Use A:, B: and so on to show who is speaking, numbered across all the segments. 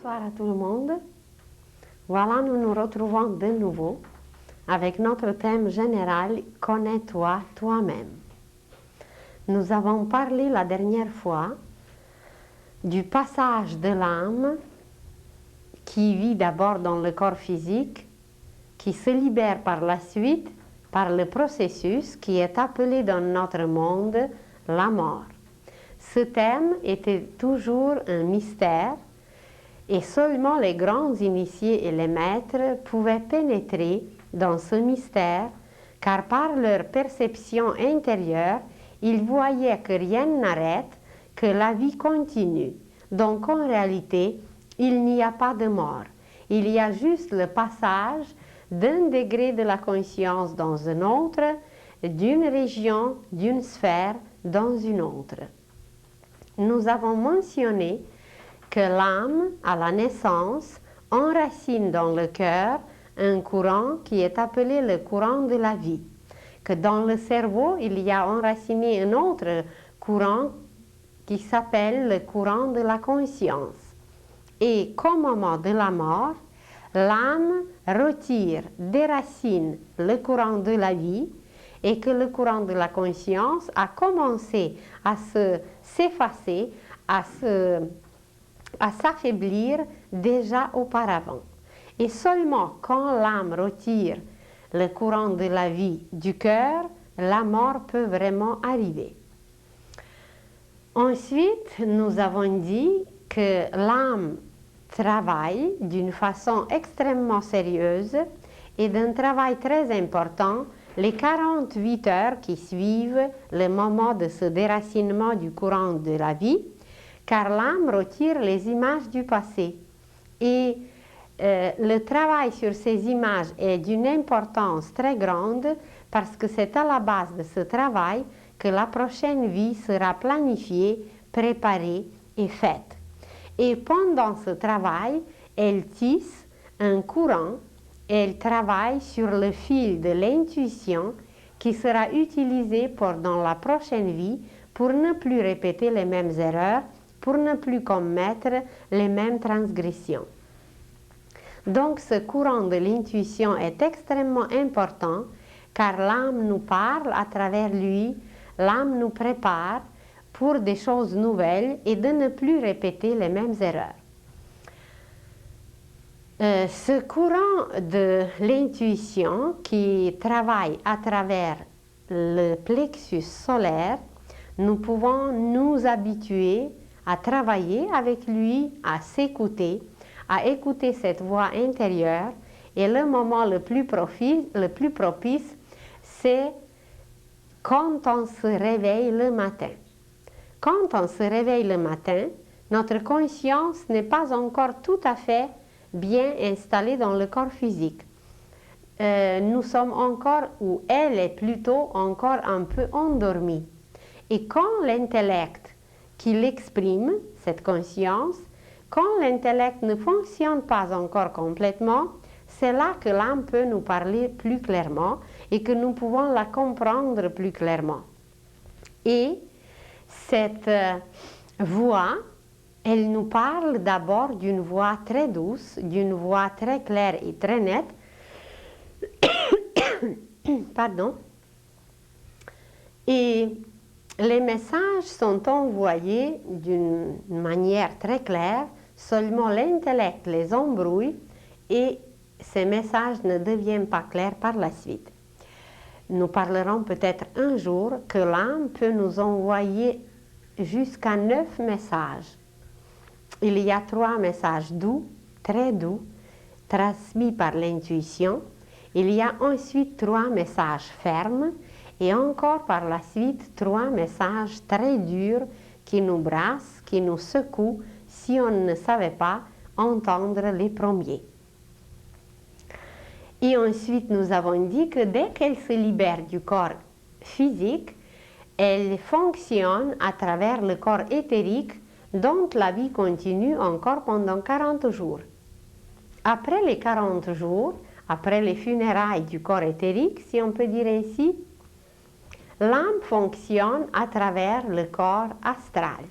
A: Bonsoir à tout le monde. Voilà, nous nous retrouvons de nouveau avec notre thème général « Connais-toi toi-même ». Nous avons parlé la dernière fois du passage de l'âme qui vit d'abord dans le corps physique, qui se libère par la suite par le processus qui est appelé dans notre monde la mort. Ce thème était toujours un mystère et seulement les grands initiés et les maîtres pouvaient pénétrer dans ce mystère, car par leur perception intérieure, ils voyaient que rien n'arrête, que la vie continue. Donc en réalité, il n'y a pas de mort. Il y a juste le passage d'un degré de la conscience dans un autre, d'une région, d'une sphère dans une autre. Nous avons mentionné que l'âme, à la naissance, enracine dans le cœur un courant qui est appelé le courant de la vie, que dans le cerveau, il y a enraciné un autre courant qui s'appelle le courant de la conscience. Et qu'au moment de la mort, l'âme retire, déracine le courant de la vie et que le courant de la conscience a commencé à s'effacer, à s'affaiblir déjà auparavant. Et seulement quand l'âme retire le courant de la vie du cœur, la mort peut vraiment arriver. Ensuite, nous avons dit que l'âme travaille d'une façon extrêmement sérieuse et d'un travail très important les 48 heures qui suivent le moment de ce déracinement du courant de la vie, car l'âme retire les images du passé. Et le travail sur ces images est d'une importance très grande parce que c'est à la base de ce travail que la prochaine vie sera planifiée, préparée et faite. Et pendant ce travail, elle tisse un courant, elle travaille sur le fil de l'intuition qui sera utilisé dans la prochaine vie pour ne plus répéter les mêmes erreurs, pour ne plus commettre les mêmes transgressions. Donc ce courant de l'intuition est extrêmement important car l'âme nous parle à travers lui, l'âme nous prépare pour des choses nouvelles et de ne plus répéter les mêmes erreurs. Ce courant de l'intuition qui travaille à travers le plexus solaire, nous pouvons nous habituer à travailler avec lui, à s'écouter, à écouter cette voix intérieure. Et le moment le plus propice, c'est quand on se réveille le matin. Quand on se réveille le matin, notre conscience n'est pas encore tout à fait bien installée dans le corps physique. Nous sommes encore, ou elle est plutôt encore un peu endormie. Et quand l'intellect qui l'exprime, cette conscience, quand l'intellect ne fonctionne pas encore complètement, c'est là que l'âme peut nous parler plus clairement et que nous pouvons la comprendre plus clairement. Et cette voix, elle nous parle d'abord d'une voix très douce, d'une voix très claire et très nette. Pardon. Et les messages sont envoyés d'une manière très claire, seulement l'intellect les embrouille et ces messages ne deviennent pas clairs par la suite. Nous parlerons peut-être un jour que l'âme peut nous envoyer jusqu'à 9 messages. Il y a 3 messages doux, très doux, transmis par l'intuition. Il y a ensuite 3 messages fermes et encore par la suite 3 messages très durs qui nous brassent, qui nous secouent si on ne savait pas entendre les premiers. Et ensuite nous avons dit que dès qu'elle se libère du corps physique, elle fonctionne à travers le corps éthérique dont la vie continue encore pendant 40 jours. Après les 40 jours, après les funérailles du corps éthérique, si on peut dire ainsi, l'âme fonctionne à travers le corps astral.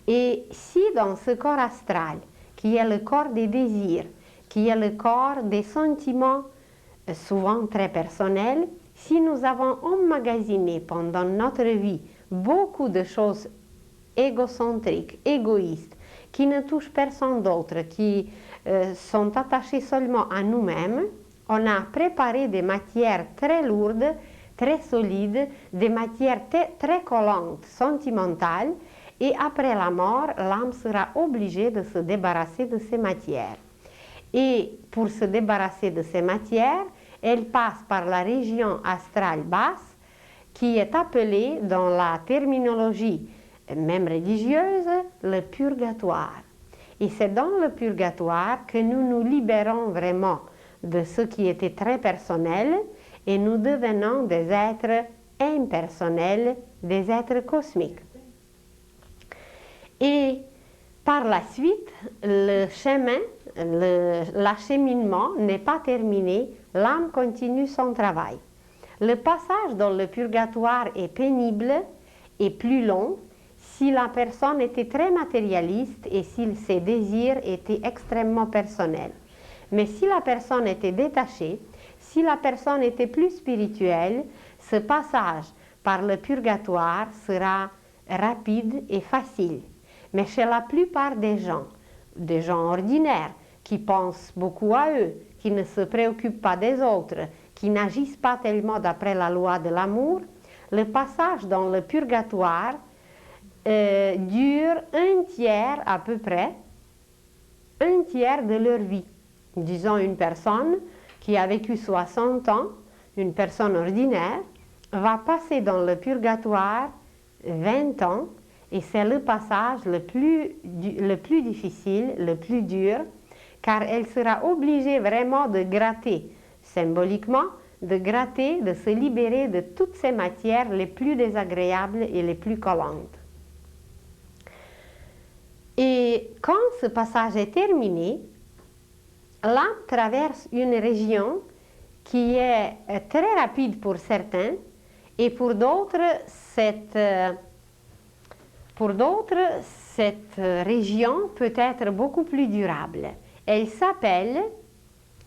A: Et si dans ce corps astral, qui est le corps des désirs, qui est le corps des sentiments, souvent très personnels. Si nous avons emmagasiné pendant notre vie beaucoup de choses égocentriques, égoïstes, qui ne touchent personne d'autre, qui sont attachées seulement à nous-mêmes, on a préparé des matières très lourdes, très solides, des matières très collantes, sentimentales, et après la mort, l'âme sera obligée de se débarrasser de ces matières. Et pour se débarrasser de ces matières, elle passe par la région astrale basse, qui est appelée dans la terminologie même religieuse, le purgatoire. Et c'est dans le purgatoire que nous nous libérons vraiment de ce qui était très personnel et nous devenons des êtres impersonnels, des êtres cosmiques. Et par la suite, le chemin, l'acheminement n'est pas terminé, l'âme continue son travail. Le passage dans le purgatoire est pénible et plus long si la personne était très matérialiste et si ses désirs étaient extrêmement personnels. Mais si la personne était détachée, si la personne était plus spirituelle, ce passage par le purgatoire sera rapide et facile. Mais chez la plupart des gens ordinaires, qui pensent beaucoup à eux, qui ne se préoccupent pas des autres, qui n'agissent pas tellement d'après la loi de l'amour, le passage dans le purgatoire dure un tiers à peu près, un tiers de leur vie. Disons une personne qui a vécu 60 ans, une personne ordinaire, va passer dans le purgatoire 20 ans et c'est le passage le plus difficile, le plus dur, car elle sera obligée vraiment de gratter, symboliquement, de gratter, de se libérer de toutes ces matières les plus désagréables et les plus collantes. Et quand ce passage est terminé, l'âme traverse une région qui est très rapide pour certains et pour d'autres, cette région peut être beaucoup plus durable. Elle s'appelle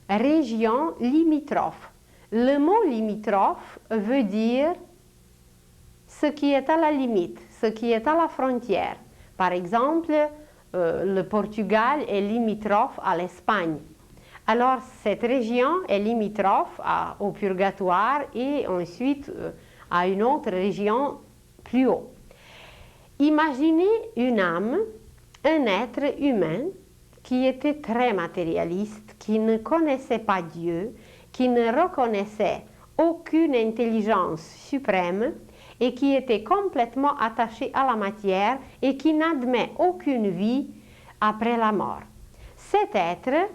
A: région limitrophe. Le mot limitrophe veut dire ce qui est à la limite, ce qui est à la frontière. Par exemple, le Portugal est limitrophe à l'Espagne. Alors, cette région est limitrophe au purgatoire et ensuite à une autre région plus haut. Imaginez une âme, un être humain qui était très matérialiste, qui ne connaissait pas Dieu, qui ne reconnaissait aucune intelligence suprême et qui était complètement attaché à la matière et qui n'admet aucune vie après la mort. Cet être,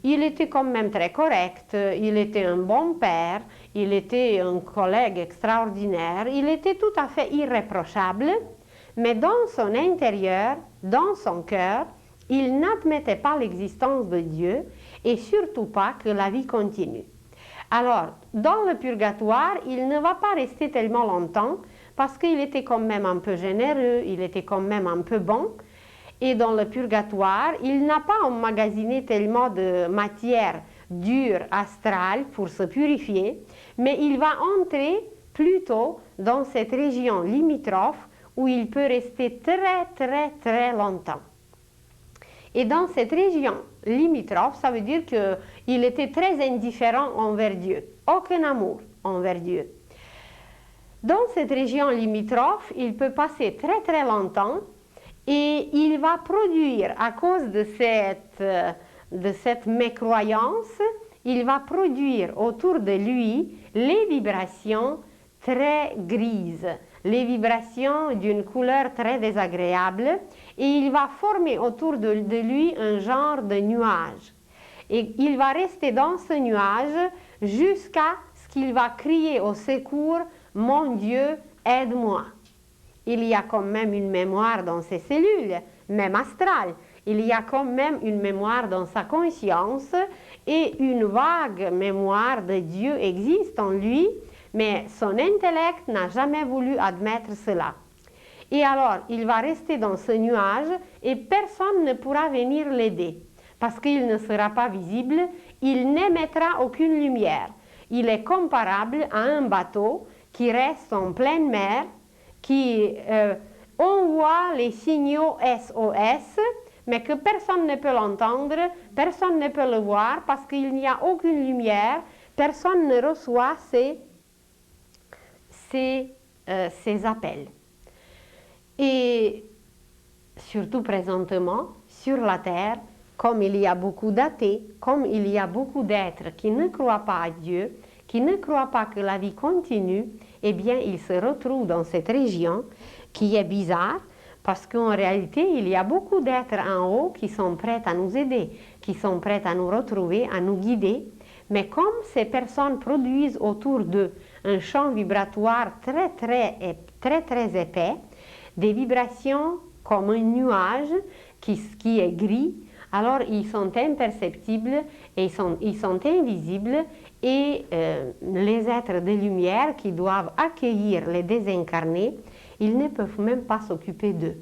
A: il était quand même très correct, il était un bon père, il était un collègue extraordinaire, il était tout à fait irréprochable, mais dans son intérieur, dans son cœur, il n'admettait pas l'existence de Dieu et surtout pas que la vie continue. Alors, dans le purgatoire, il ne va pas rester tellement longtemps parce qu'il était quand même un peu généreux, il était quand même un peu bon. Et dans le purgatoire, il n'a pas emmagasiné tellement de matière dure, astrale, pour se purifier, mais il va entrer plutôt dans cette région limitrophe où il peut rester très longtemps. Et dans cette région limitrophe, ça veut dire qu'il était très indifférent envers Dieu, aucun amour envers Dieu. Dans cette région limitrophe, il peut passer très longtemps et il va produire, à cause de cette mécroyance, il va produire autour de lui les vibrations très grises, les vibrations d'une couleur très désagréable, et il va former autour de lui un genre de nuage. Et il va rester dans ce nuage jusqu'à ce qu'il va crier au secours « Mon Dieu, aide-moi ». Il y a quand même une mémoire dans ses cellules, même astrale. Il y a quand même une mémoire dans sa conscience et une vague mémoire de Dieu existe en lui, mais son intellect n'a jamais voulu admettre cela. Et alors, il va rester dans ce nuage et personne ne pourra venir l'aider parce qu'il ne sera pas visible, il n'émettra aucune lumière. Il est comparable à un bateau qui reste en pleine mer, qui envoie les signaux SOS, mais que personne ne peut l'entendre, personne ne peut le voir parce qu'il n'y a aucune lumière, personne ne reçoit ces appels. Et surtout présentement, sur la Terre, comme il y a beaucoup d'athées, comme il y a beaucoup d'êtres qui ne croient pas à Dieu, qui ne croient pas que la vie continue, eh bien, ils se retrouvent dans cette région qui est bizarre, parce qu'en réalité, il y a beaucoup d'êtres en haut qui sont prêts à nous aider, qui sont prêts à nous retrouver, à nous guider. Mais comme ces personnes produisent autour d'eux un champ vibratoire très épais, des vibrations comme un nuage qui est gris, alors ils sont imperceptibles et ils sont invisibles et les êtres de lumière qui doivent accueillir les désincarnés, ils ne peuvent même pas s'occuper d'eux.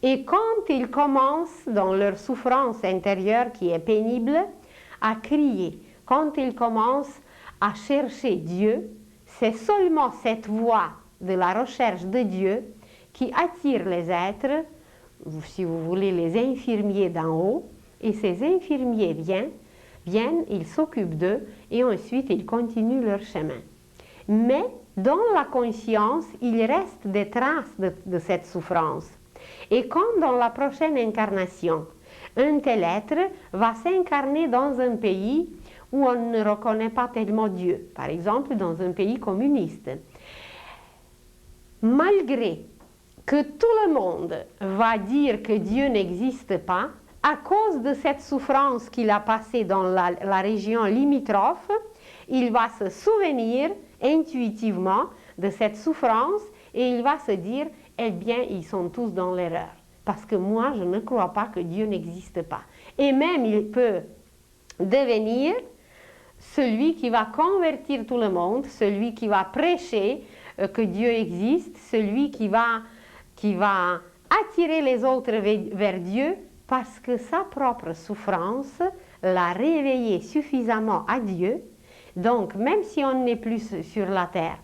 A: Et quand ils commencent dans leur souffrance intérieure qui est pénible à crier, quand ils commencent à chercher Dieu, c'est seulement cette voie de la recherche de Dieu qui attire les êtres, si vous voulez, les infirmiers d'en haut, et ces infirmiers viennent, ils s'occupent d'eux et ensuite ils continuent leur chemin. Mais dans la conscience, il reste des traces de cette souffrance. Et quand dans la prochaine incarnation, un tel être va s'incarner dans un pays où on ne reconnaît pas tellement Dieu, par exemple dans un pays communiste, malgré que tout le monde va dire que Dieu n'existe pas, à cause de cette souffrance qu'il a passée dans la région limitrophe, il va se souvenir intuitivement de cette souffrance et il va se dire, eh bien, ils sont tous dans l'erreur. Parce que moi, je ne crois pas que Dieu n'existe pas. Et même, il peut devenir celui qui va convertir tout le monde, celui qui va prêcher que Dieu existe, celui qui va attirer les autres vers Dieu, parce que sa propre souffrance l'a réveillé suffisamment à Dieu. Donc, même si on n'est plus sur la terre,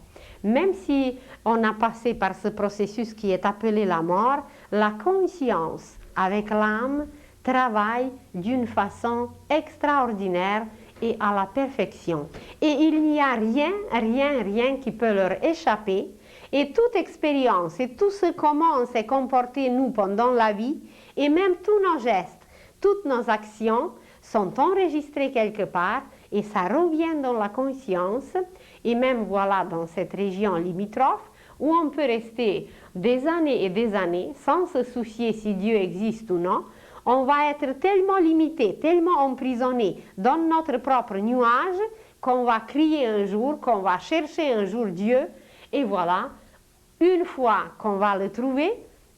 A: même si on a passé par ce processus qui est appelé la mort, la conscience avec l'âme travaille d'une façon extraordinaire et à la perfection. Et il n'y a rien qui peut leur échapper. Et toute expérience et tout ce comment on s'est comporté nous pendant la vie, et même tous nos gestes, toutes nos actions sont enregistrées quelque part et ça revient dans la conscience. Et même voilà dans cette région limitrophe où on peut rester des années et des années sans se soucier si Dieu existe ou non, on va être tellement limité, tellement emprisonné dans notre propre nuage qu'on va crier un jour, qu'on va chercher un jour Dieu, et voilà, une fois qu'on va le trouver,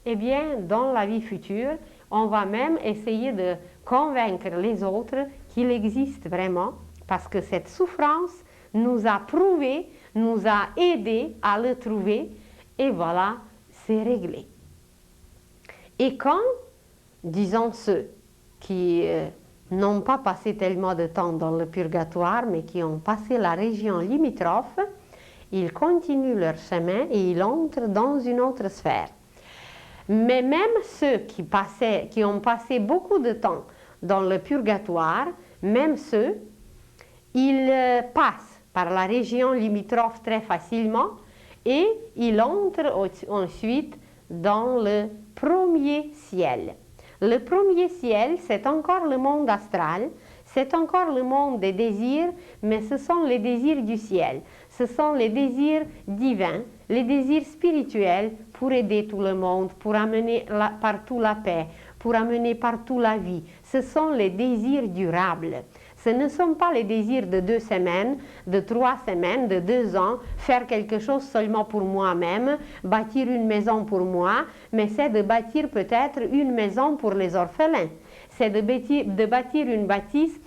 A: eh bien, dans la vie future, on va même essayer de convaincre les autres qu'il existe vraiment, parce que cette souffrance nous a prouvé, nous a aidé à le trouver, et voilà, c'est réglé. Et quand, disons ceux qui n'ont pas passé tellement de temps dans le purgatoire, mais qui ont passé la région limitrophe, ils continuent leur chemin et ils entrent dans une autre sphère. Mais même ceux qui ont passé beaucoup de temps dans le purgatoire, même ceux, ils passent par la région limitrophe très facilement et ils entrent ensuite dans le premier ciel. Le premier ciel, c'est encore le monde astral, c'est encore le monde des désirs, mais ce sont les désirs du ciel. Ce sont les désirs divins, les désirs spirituels pour aider tout le monde, pour amener partout la paix, pour amener partout la vie. Ce sont les désirs durables. Ce ne sont pas les désirs de 2 semaines, de 3 semaines, de 2 ans, faire quelque chose seulement pour moi-même, bâtir une maison pour moi, mais c'est de bâtir peut-être une maison pour les orphelins. C'est de bâtir une bâtisse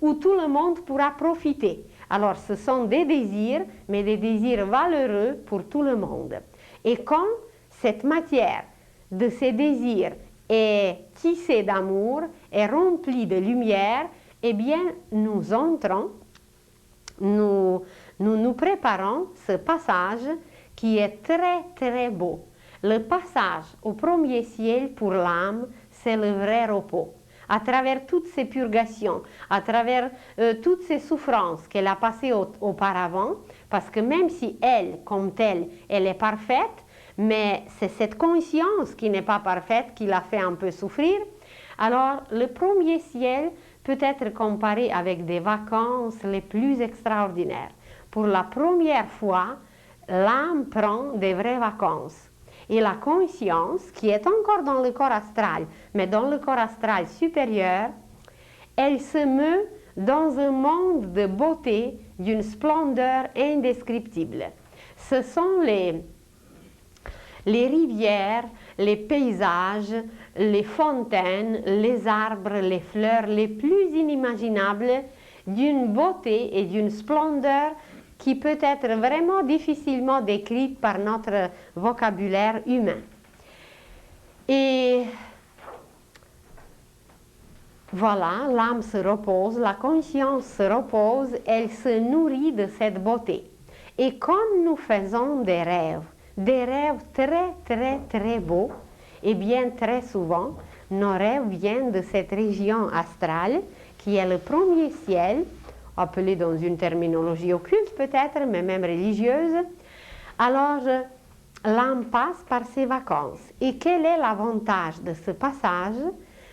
A: où tout le monde pourra profiter. Alors ce sont des désirs, mais des désirs valeureux pour tout le monde. Et quand cette matière de ces désirs est tissée d'amour, est remplie de lumière, eh bien, nous entrons, nous préparons ce passage qui est très, très beau. Le passage au premier ciel pour l'âme, c'est le vrai repos. À travers toutes ces purgations, à travers toutes ces souffrances qu'elle a passées auparavant, parce que même si elle, comme telle, elle est parfaite, mais c'est cette conscience qui n'est pas parfaite qui l'a fait un peu souffrir. Alors, le premier ciel peut être comparé avec des vacances les plus extraordinaires. Pour la première fois, l'âme prend des vraies vacances. Et la conscience, qui est encore dans le corps astral, mais dans le corps astral supérieur, elle se meut dans un monde de beauté, d'une splendeur indescriptible. Ce sont les rivières, les paysages, les fontaines, les arbres, les fleurs les plus inimaginables, d'une beauté et d'une splendeur qui peut être vraiment difficilement décrite par notre vocabulaire humain. Et voilà, l'âme se repose, la conscience se repose, elle se nourrit de cette beauté. Et quand nous faisons des rêves très, très, très beaux, et bien très souvent, nos rêves viennent de cette région astrale qui est le premier ciel, appelé dans une terminologie occulte peut-être, mais même religieuse. Alors, l'âme passe par ses vacances. Et quel est l'avantage de ce passage?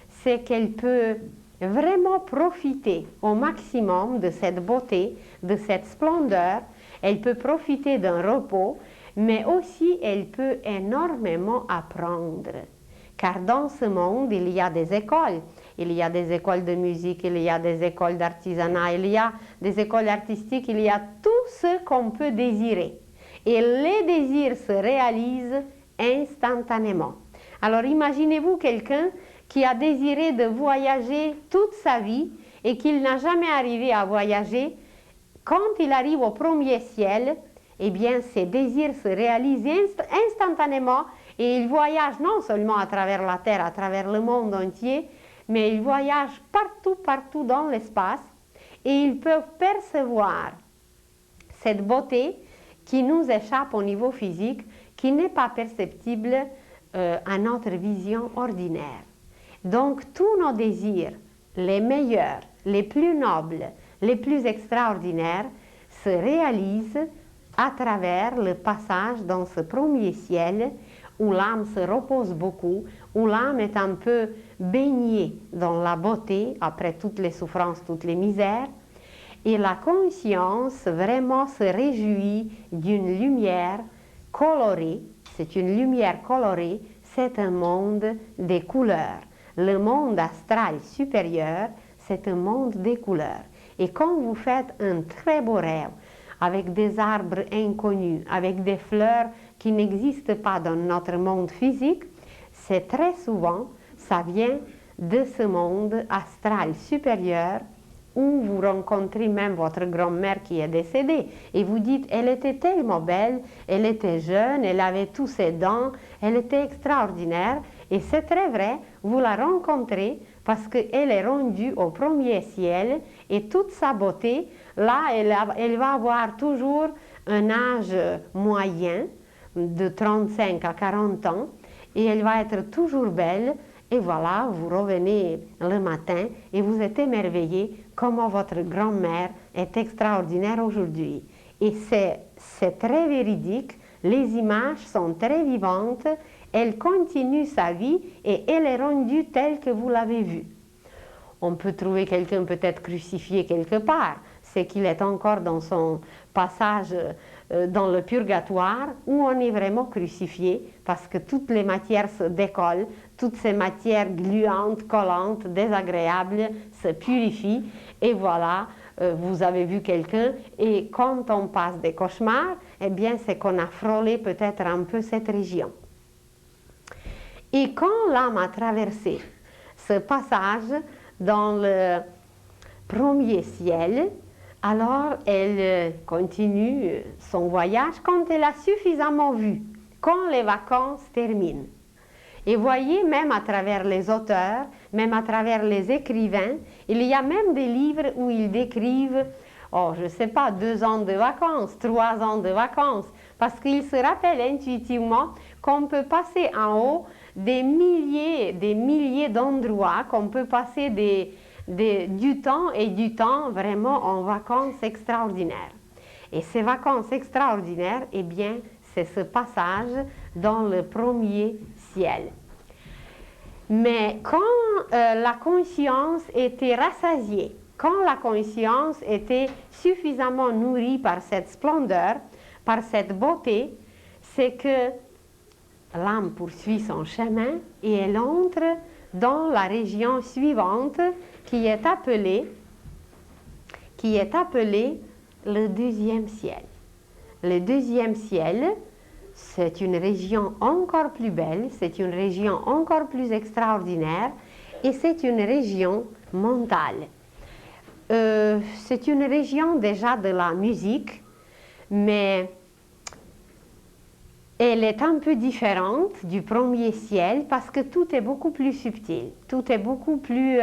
A: C'est qu'elle peut vraiment profiter au maximum de cette beauté, de cette splendeur. Elle peut profiter d'un repos, mais aussi elle peut énormément apprendre. Car dans ce monde, il y a des écoles. Il y a des écoles de musique, il y a des écoles d'artisanat, il y a des écoles artistiques, il y a tout ce qu'on peut désirer. Et les désirs se réalisent instantanément. Alors imaginez-vous quelqu'un qui a désiré de voyager toute sa vie et qu'il n'a jamais arrivé à voyager. Quand il arrive au premier ciel, eh bien ses désirs se réalisent instantanément et il voyage non seulement à travers la Terre, à travers le monde entier, mais ils voyagent partout dans l'espace et ils peuvent percevoir cette beauté qui nous échappe au niveau physique, qui n'est pas perceptible à notre vision ordinaire. Donc tous nos désirs, les meilleurs, les plus nobles, les plus extraordinaires, se réalisent à travers le passage dans ce premier ciel où l'âme se repose beaucoup, où l'âme est un peu baignée dans la beauté après toutes les souffrances, toutes les misères, et la conscience vraiment se réjouit d'une lumière colorée. C'est une lumière colorée, c'est un monde des couleurs. Le monde astral supérieur, c'est un monde des couleurs. Et quand vous faites un très beau rêve, avec des arbres inconnus, avec des fleurs qui n'existent pas dans notre monde physique, c'est très souvent, ça vient de ce monde astral supérieur où vous rencontrez même votre grand-mère qui est décédée et vous dites, elle était tellement belle, elle était jeune, elle avait tous ses dents, elle était extraordinaire et c'est très vrai, vous la rencontrez parce qu'elle est rendue au premier ciel et toute sa beauté, là, elle va avoir toujours un âge moyen de 35 à 40 ans et elle va être toujours belle. Et voilà, vous revenez le matin et vous êtes émerveillé comment votre grand-mère est extraordinaire aujourd'hui. Et c'est très véridique, les images sont très vivantes, elle continue sa vie et elle est rendue telle que vous l'avez vue. On peut trouver quelqu'un peut-être crucifié quelque part, c'est qu'il est encore dans son passage dans le purgatoire où on est vraiment crucifié parce que toutes les matières se décollent, toutes ces matières gluantes, collantes, désagréables se purifient et voilà, vous avez vu quelqu'un et quand on passe des cauchemars, eh bien c'est qu'on a frôlé peut-être un peu cette région. Et quand l'âme a traversé ce passage dans le premier ciel, alors elle continue son voyage quand elle a suffisamment vu quand les vacances terminent. Et voyez, même à travers les auteurs, même à travers les écrivains, il y a même des livres où ils décrivent, oh, je ne sais pas, 2 ans de vacances, 3 ans de vacances, parce qu'ils se rappellent intuitivement qu'on peut passer en haut des milliers d'endroits, qu'on peut passer du temps et du temps vraiment en vacances extraordinaires. Et ces vacances extraordinaires, eh bien, c'est ce passage dans le premier ciel. Mais quand la conscience était rassasiée, quand la conscience était suffisamment nourrie par cette splendeur, par cette beauté, c'est que l'âme poursuit son chemin et elle entre dans la région suivante qui est appelée le deuxième ciel. Le deuxième ciel, c'est une région encore plus belle, c'est une région encore plus extraordinaire et c'est une région mentale. C'est une région déjà de la musique, mais elle est un peu différente du premier ciel parce que tout est beaucoup plus subtil, tout est beaucoup plus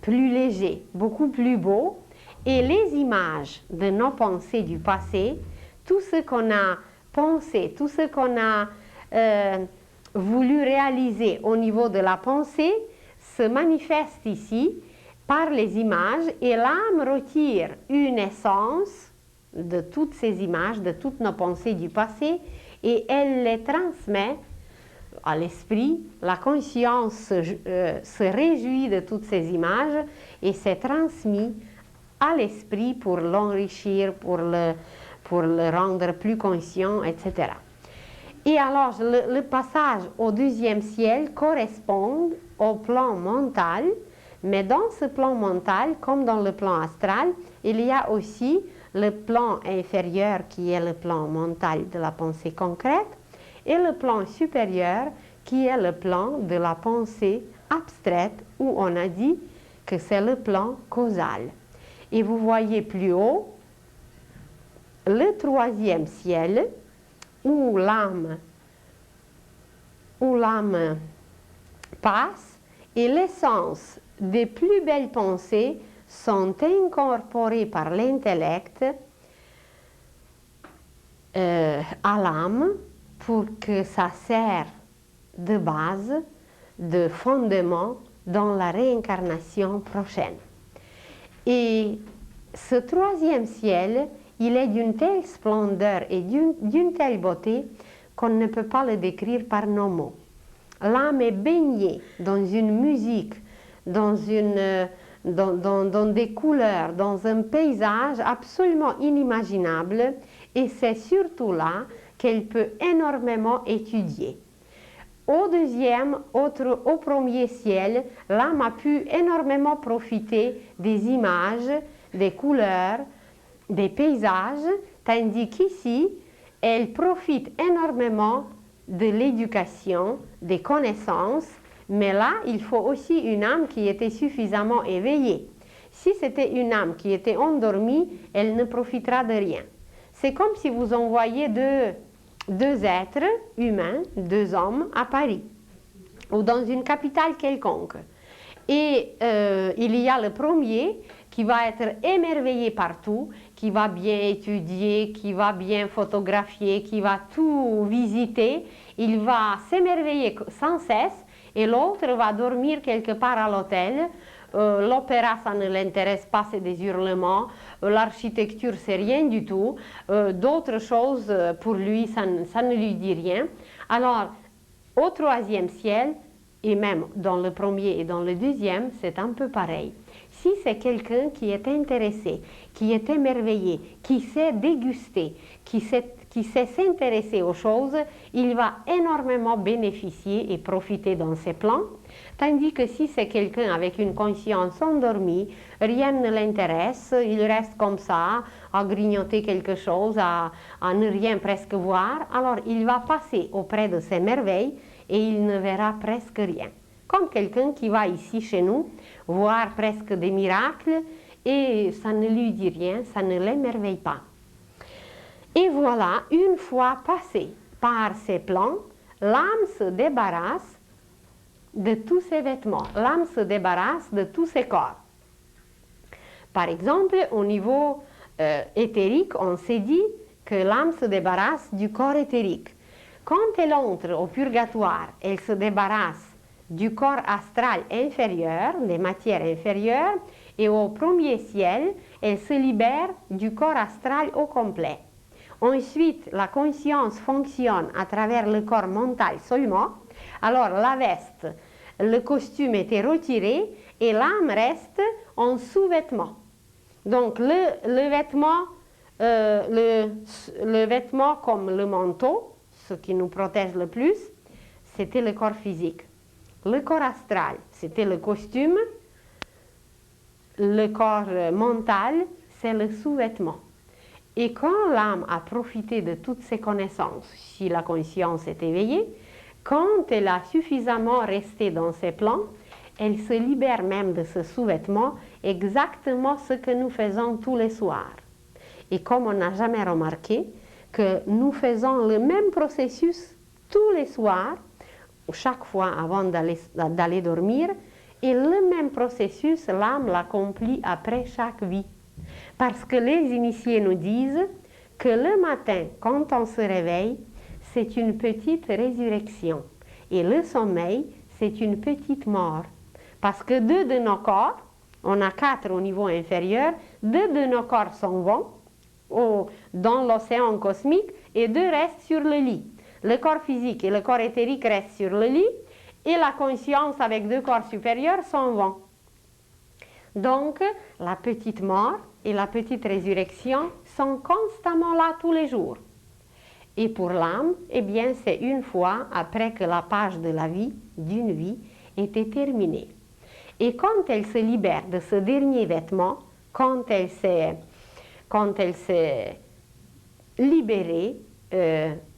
A: léger, beaucoup plus beau. Et les images de nos pensées du passé, tout ce qu'on a pensé, tout ce qu'on a voulu réaliser au niveau de la pensée, se manifeste ici par les images et l'âme retire une essence de toutes ces images, de toutes nos pensées du passé et elle les transmet à l'esprit. La conscience se réjouit de toutes ces images et c'est transmis à l'esprit pour l'enrichir, pour le rendre plus conscient, etc. Et alors, le passage au deuxième ciel correspond au plan mental, mais dans ce plan mental, comme dans le plan astral, il y a aussi le plan inférieur qui est le plan mental de la pensée concrète et le plan supérieur qui est le plan de la pensée abstraite où on a dit que c'est le plan causal. Et vous voyez plus haut le troisième ciel où l'âme passe et l'essence des plus belles pensées sont incorporées par l'intellect à l'âme pour que ça serve de base, de fondement dans la réincarnation prochaine. Et ce troisième ciel, il est d'une telle splendeur et d'une telle beauté qu'on ne peut pas le décrire par nos mots. L'âme est baignée dans une musique, dans des couleurs, dans un paysage absolument inimaginable et c'est surtout là qu'elle peut énormément étudier. Au premier ciel, l'âme a pu énormément profiter des images, des couleurs, des paysages, tandis qu'ici, elle profite énormément de l'éducation, des connaissances, mais là, il faut aussi une âme qui était suffisamment éveillée. Si c'était une âme qui était endormie, elle ne profitera de rien. C'est comme si vous envoyiez deux êtres humains, 2 hommes, à Paris ou dans une capitale quelconque. Et il y a le premier qui va être émerveillé partout, qui va bien étudier, qui va bien photographier, qui va tout visiter. Il va s'émerveiller sans cesse et l'autre va dormir quelque part à l'hôtel. L'opéra, ça ne l'intéresse pas, c'est des hurlements. L'architecture, c'est rien du tout. D'autres choses, pour lui, ça ne lui dit rien. Alors, au troisième ciel, et même dans le premier et dans le deuxième, c'est un peu pareil. Si c'est quelqu'un qui est intéressé, qui est émerveillé, qui sait déguster, qui sait s'intéresser aux choses, il va énormément bénéficier et profiter dans ses plans. Tandis que si c'est quelqu'un avec une conscience endormie, rien ne l'intéresse, il reste comme ça, à grignoter quelque chose, à ne rien presque voir, alors il va passer auprès de ces merveilles et il ne verra presque rien. Comme quelqu'un qui va ici chez nous voir presque des miracles et ça ne lui dit rien, ça ne l'émerveille pas. Et voilà, une fois passé par ces plans, l'âme se débarrasse de tous ses vêtements, l'âme se débarrasse de tous ses corps. Par exemple, au niveau éthérique, on s'est dit que l'âme se débarrasse du corps éthérique. Quand elle entre au purgatoire, elle se débarrasse du corps astral inférieur, des matières inférieures, et au premier ciel, elle se libère du corps astral au complet. Ensuite, la conscience fonctionne à travers le corps mental seulement. Alors, la veste, le costume était retiré et l'âme reste en sous-vêtement. Donc, le vêtement comme le manteau, ce qui nous protège le plus, c'était le corps physique. Le corps astral, c'était le costume. Le corps mental, c'est le sous-vêtement. Et quand l'âme a profité de toutes ses connaissances, si la conscience est éveillée, quand elle a suffisamment resté dans ses plans, elle se libère même de ce sous-vêtement, exactement ce que nous faisons tous les soirs. Et comme on n'a jamais remarqué que nous faisons le même processus tous les soirs, chaque fois avant d'aller dormir, et le même processus, l'âme l'accomplit après chaque vie. Parce que les initiés nous disent que le matin, quand on se réveille, c'est une petite résurrection. Et le sommeil, c'est une petite mort. Parce que 2 de nos corps, on a 4 au niveau inférieur, 2 de nos corps s'en vont dans l'océan cosmique et 2 restent sur le lit. Le corps physique et le corps éthérique restent sur le lit et la conscience avec 2 corps supérieurs s'en vont. Donc, la petite mort et la petite résurrection sont constamment là tous les jours. Et pour l'âme, eh bien, c'est une fois après que la page de la vie, d'une vie, était terminée. Et quand elle se libère de ce dernier vêtement, quand elle s'est libérée,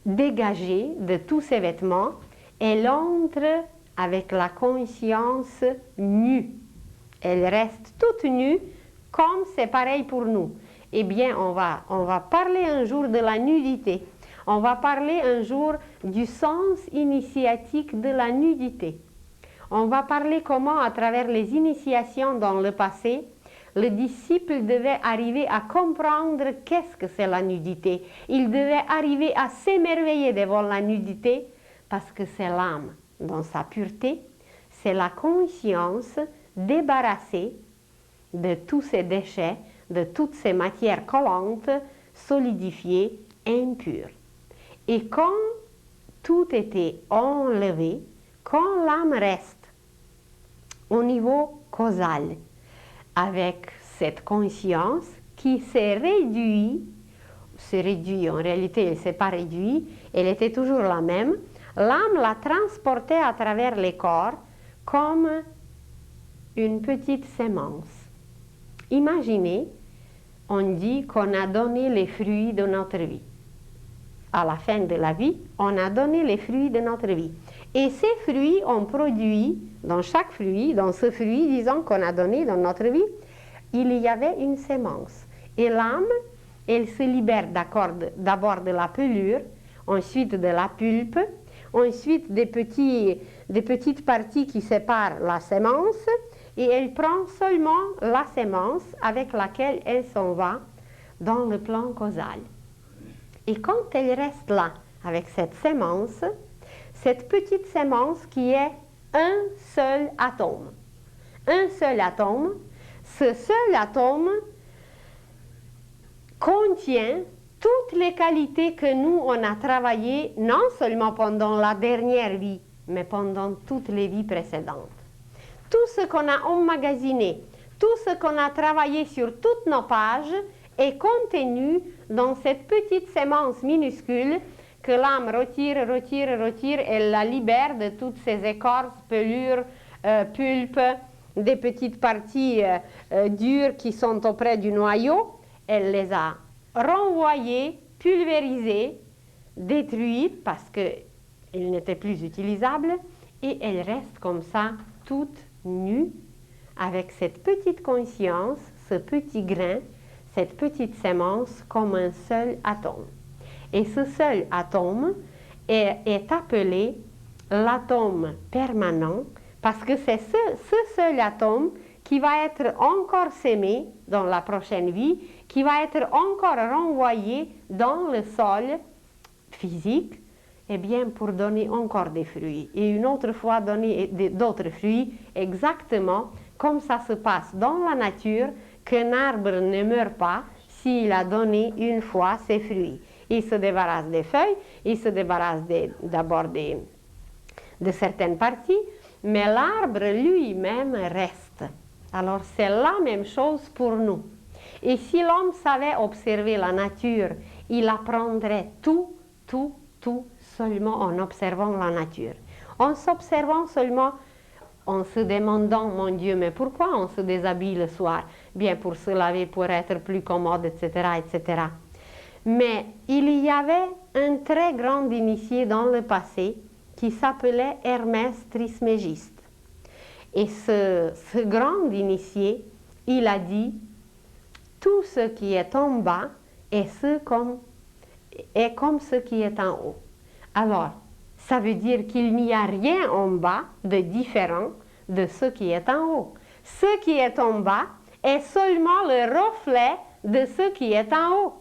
A: dégagée de tous ces vêtements, elle entre avec la conscience nue. Elle reste toute nue, comme c'est pareil pour nous. Eh bien, on va parler un jour de la nudité. On va parler un jour du sens initiatique de la nudité. On va parler comment, à travers les initiations dans le passé, le disciple devait arriver à comprendre qu'est-ce que c'est la nudité. Il devait arriver à s'émerveiller devant la nudité, parce que c'est l'âme dans sa pureté, c'est la conscience débarrassée de tous ces déchets, de toutes ces matières collantes, solidifiées, impures. Et quand tout était enlevé, quand l'âme reste au niveau causal, avec cette conscience qui s'est réduite, en réalité elle ne s'est pas réduite, elle était toujours la même, l'âme l'a transportée à travers les corps comme une petite sémence. Imaginez, on dit qu'on a donné les fruits de notre vie. À la fin de la vie, on a donné les fruits de notre vie. Et ces fruits ont produit, dans chaque fruit, dans ce fruit, disons, qu'on a donné dans notre vie, il y avait une sémence. Et l'âme, elle se libère d'abord de la pelure, ensuite de la pulpe, ensuite des petites parties qui séparent la sémence, et elle prend seulement la sémence avec laquelle elle s'en va dans le plan causal. Et quand elle reste là, avec cette sémence, cette petite sémence qui est un seul atome. Un seul atome, ce seul atome contient toutes les qualités que nous, on a travaillées, non seulement pendant la dernière vie, mais pendant toutes les vies précédentes. Tout ce qu'on a emmagasiné, tout ce qu'on a travaillé sur toutes nos pages est contenu dans cette petite sémence minuscule que l'âme retire, elle la libère de toutes ces écorces, pelures, pulpes, des petites parties dures qui sont auprès du noyau. Elle les a renvoyées, pulvérisées, détruites parce qu'elles n'étaient plus utilisables et elle reste comme ça, toute nue, avec cette petite conscience, ce petit grain, cette petite sémence comme un seul atome. Et ce seul atome est appelé l'atome permanent parce que c'est ce seul atome qui va être encore sémé dans la prochaine vie, qui va être encore renvoyé dans le sol physique, eh bien pour donner encore des fruits. Et une autre fois donner d'autres fruits, exactement comme ça se passe dans la nature, qu'un arbre ne meurt pas s'il a donné une fois ses fruits. Il se débarrasse des feuilles, il se débarrasse d'abord de certaines parties, mais l'arbre lui-même reste. Alors c'est la même chose pour nous. Et si l'homme savait observer la nature, il apprendrait tout seulement en observant la nature. En s'observant seulement, en se demandant, mon Dieu, mais pourquoi on se déshabille le soir? Bien pour se laver, pour être plus commode, etc., etc. Mais il y avait un très grand initié dans le passé qui s'appelait Hermès Trismégiste. Et ce grand initié, il a dit, tout ce qui est en bas est comme ce qui est en haut. Alors, ça veut dire qu'il n'y a rien en bas de différent de ce qui est en haut. Ce qui est en bas est seulement le reflet de ce qui est en haut.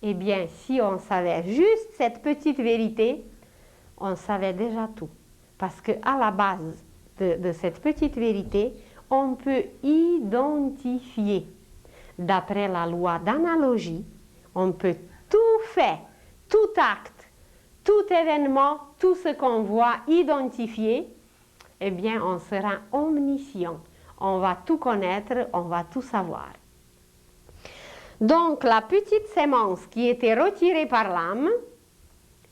A: Eh bien, si on savait juste cette petite vérité, on savait déjà tout. Parce qu'à la base de cette petite vérité, on peut identifier. D'après la loi d'analogie, on peut tout fait, tout acte, tout événement, tout ce qu'on voit identifier, eh bien, on sera omniscient. On va tout connaître, on va tout savoir. Donc, la petite sémence qui était retirée par l'âme,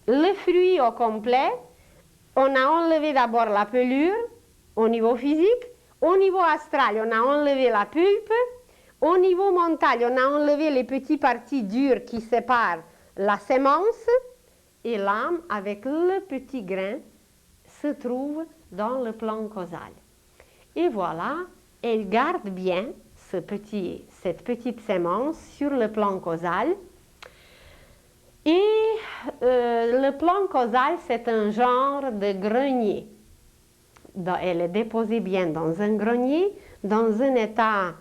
A: le fruit au complet, on a enlevé d'abord la pelure au niveau physique, au niveau astral, on a enlevé la pulpe, au niveau mental, on a enlevé les petites parties dures qui séparent la sémence, et l'âme, avec le petit grain, se trouve dans le plan causal. Et voilà, elle garde bien cette petite sémence sur le plan causal. Et le plan causal, c'est un genre de grenier. Elle est déposée bien dans un grenier, dans un état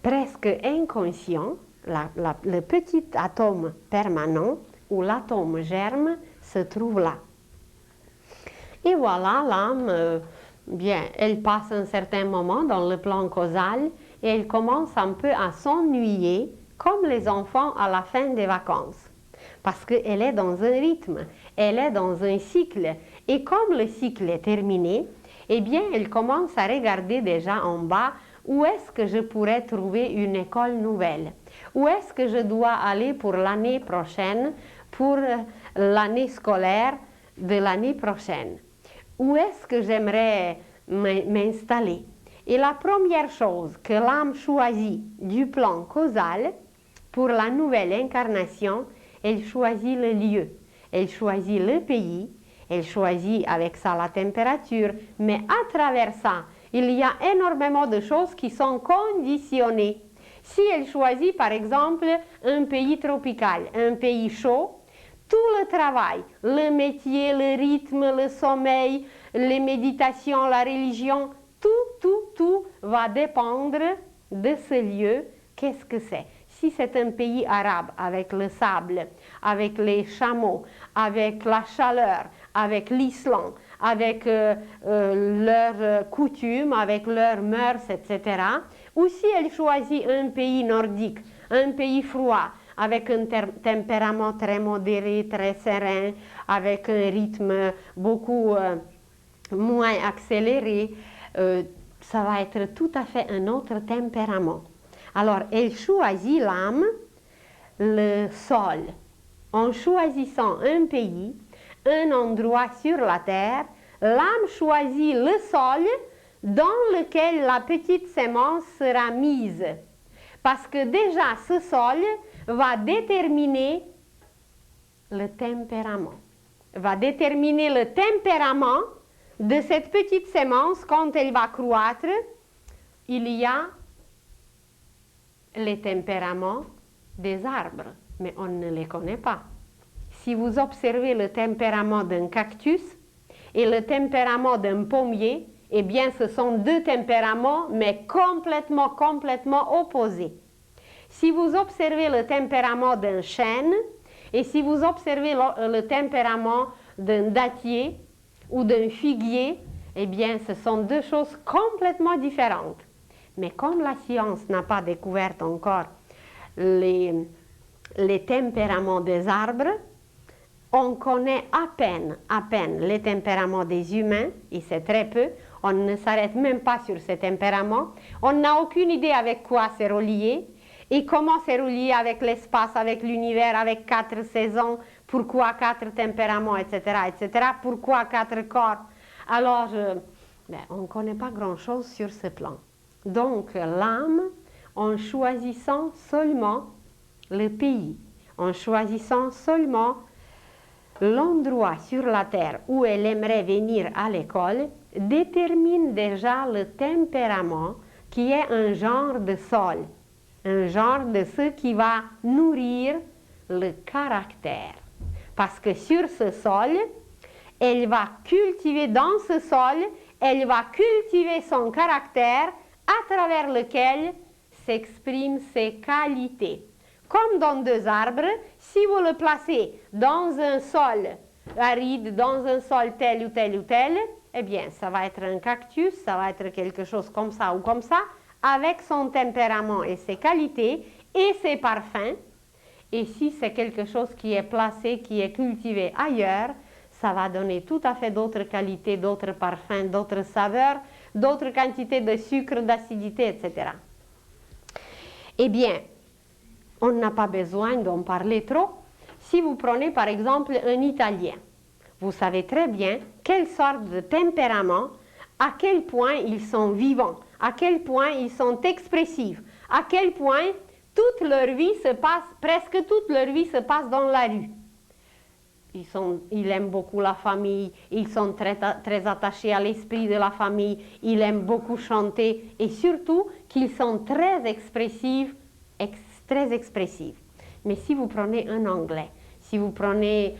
A: presque inconscient, le petit atome permanent ou l'atome germe se trouve là. Et voilà, l'âme, bien, elle passe un certain moment dans le plan causal et elle commence un peu à s'ennuyer, comme les enfants à la fin des vacances. Parce qu'elle est dans un rythme, elle est dans un cycle. Et comme le cycle est terminé, eh bien, elle commence à regarder déjà en bas où est-ce que je pourrais trouver une école nouvelle. Où est-ce que je dois aller pour l'année prochaine, pour l'année scolaire de l'année prochaine. Où est-ce que j'aimerais m'installer? Et la première chose que l'âme choisit du plan causal pour la nouvelle incarnation, elle choisit le lieu, elle choisit le pays, elle choisit avec ça la température, mais à travers ça, il y a énormément de choses qui sont conditionnées. Si elle choisit par exemple un pays tropical, un pays chaud, tout le travail, le métier, le rythme, le sommeil, les méditations, la religion, tout va dépendre de ce lieu. Qu'est-ce que c'est? Si c'est un pays arabe avec le sable, avec les chameaux, avec la chaleur, avec l'Islande, avec leurs coutumes, avec leurs mœurs, etc. Ou si elle choisit un pays nordique, un pays froid, avec un tempérament très modéré, très serein, avec un rythme beaucoup moins accéléré, ça va être tout à fait un autre tempérament. Alors, elle choisit l'âme, le sol. En choisissant un pays, un endroit sur la terre, l'âme choisit le sol dans lequel la petite sémence sera mise. Parce que déjà, ce sol va déterminer le tempérament. Va déterminer le tempérament de cette petite sémence quand elle va croître. Il y a les tempéraments des arbres. mais on ne les connaît pas. Si vous observez le tempérament d'un cactus et le tempérament d'un pommier, eh bien, ce sont deux tempéraments, mais complètement opposés. Si vous observez le tempérament d'un chêne et si vous observez le tempérament d'un dattier ou d'un figuier, eh bien, ce sont deux choses complètement différentes. Mais comme la science n'a pas découvert encore les tempéraments des arbres, on connaît à peine les tempéraments des humains, et c'est très peu, on ne s'arrête même pas sur ces tempéraments, on n'a aucune idée avec quoi c'est relié, et comment c'est relié avec l'espace, avec l'univers, avec 4 saisons, pourquoi 4 tempéraments, etc., pourquoi 4 corps. Alors, on ne connaît pas grand-chose sur ce plan. Donc, l'âme, en choisissant seulement le pays, en choisissant seulement l'endroit sur la terre où elle aimerait venir à l'école, détermine déjà le tempérament qui est un genre de sol, un genre de ce qui va nourrir le caractère. Parce que sur ce sol, elle va cultiver dans ce sol, elle va cultiver son caractère à travers lequel s'expriment ses qualités. Comme dans deux arbres, si vous le placez dans un sol aride, dans un sol tel ou tel ou tel, eh bien, ça va être un cactus, ça va être quelque chose comme ça ou comme ça, avec son tempérament et ses qualités et ses parfums. Et si c'est quelque chose qui est placé, qui est cultivé ailleurs, ça va donner tout à fait d'autres qualités, d'autres parfums, d'autres saveurs, d'autres quantités de sucre, d'acidité, etc. Eh bien, on n'a pas besoin d'en parler trop. Si vous prenez par exemple un Italien, vous savez très bien quelle sorte de tempérament, à quel point ils sont vivants, à quel point ils sont expressifs, à quel point presque toute leur vie se passe dans la rue. Ils aiment beaucoup la famille, ils sont très attachés à l'esprit de la famille, ils aiment beaucoup chanter et surtout qu'ils sont très expressifs. Mais si vous prenez un Anglais, si vous prenez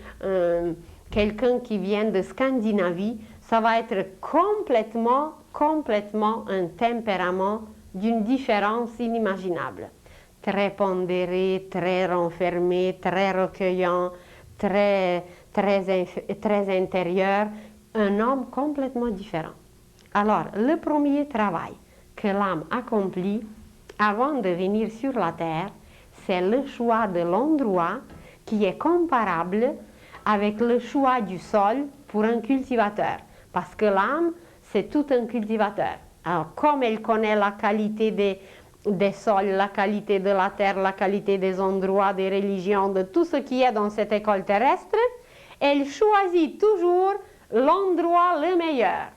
A: quelqu'un qui vient de Scandinavie, ça va être complètement un tempérament d'une différence inimaginable. Très pondéré, très renfermé, très recueillant, très intérieur, un homme complètement différent. Alors, le premier travail que l'âme accomplit avant de venir sur la terre, c'est le choix de l'endroit qui est comparable avec le choix du sol pour un cultivateur. Parce que l'âme, c'est tout un cultivateur. Alors, comme elle connaît la qualité des sols, la qualité de la terre, la qualité des endroits, des religions, de tout ce qui est dans cette école terrestre, elle choisit toujours l'endroit le meilleur.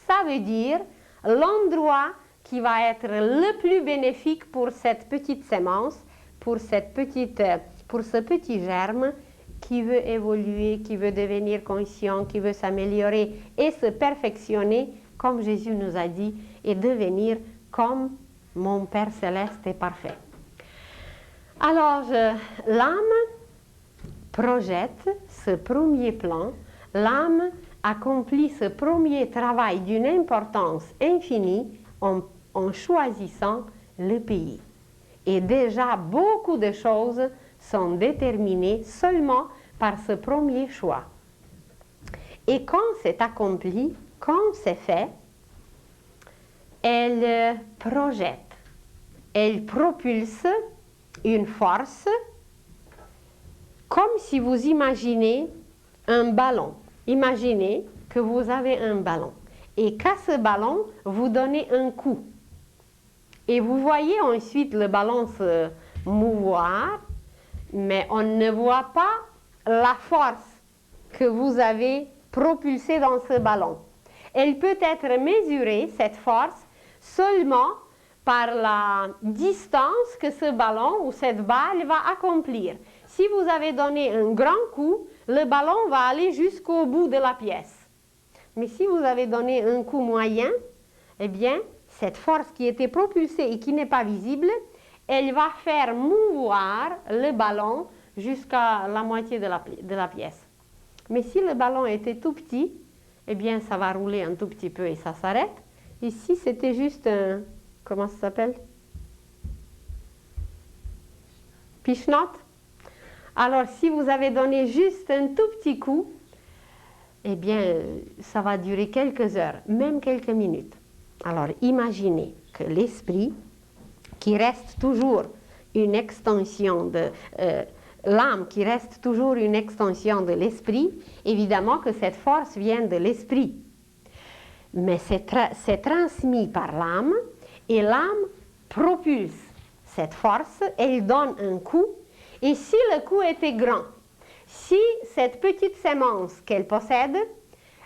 A: Ça veut dire l'endroit qui va être le plus bénéfique pour cette petite sémence, pour ce petit germe qui veut évoluer, qui veut devenir conscient, qui veut s'améliorer et se perfectionner, comme Jésus nous a dit, et devenir comme mon Père Céleste est parfait. Alors, l'âme projette ce premier plan, l'âme accomplit ce premier travail d'une importance infinie en choisissant le pays. Et déjà, beaucoup de choses sont déterminées seulement par ce premier choix. Et quand c'est accompli, quand c'est fait, elle projette, elle propulse une force comme si vous imaginez un ballon. Imaginez que vous avez un ballon et qu'à ce ballon, vous donnez un coup. Et vous voyez ensuite le ballon se mouvoir, mais on ne voit pas la force que vous avez propulsée dans ce ballon. Elle peut être mesurée, cette force, seulement par la distance que ce ballon ou cette balle va accomplir. Si vous avez donné un grand coup, le ballon va aller jusqu'au bout de la pièce. Mais si vous avez donné un coup moyen, eh bien, cette force qui était propulsée et qui n'est pas visible, elle va faire mouvoir le ballon jusqu'à la moitié de la pièce. Mais si le ballon était tout petit, eh bien, ça va rouler un tout petit peu et ça s'arrête. Et si c'était juste un... Comment ça s'appelle? Piche-note. Alors, si vous avez donné juste un tout petit coup, eh bien, ça va durer quelques heures, même quelques minutes. Alors, imaginez que l'esprit, qui reste toujours une extension de... l'âme qui reste toujours une extension de l'esprit, évidemment que cette force vient de l'esprit. Mais c'est transmis par l'âme, et l'âme propulse cette force, elle donne un coup, et si le coup était grand, si cette petite sémence qu'elle possède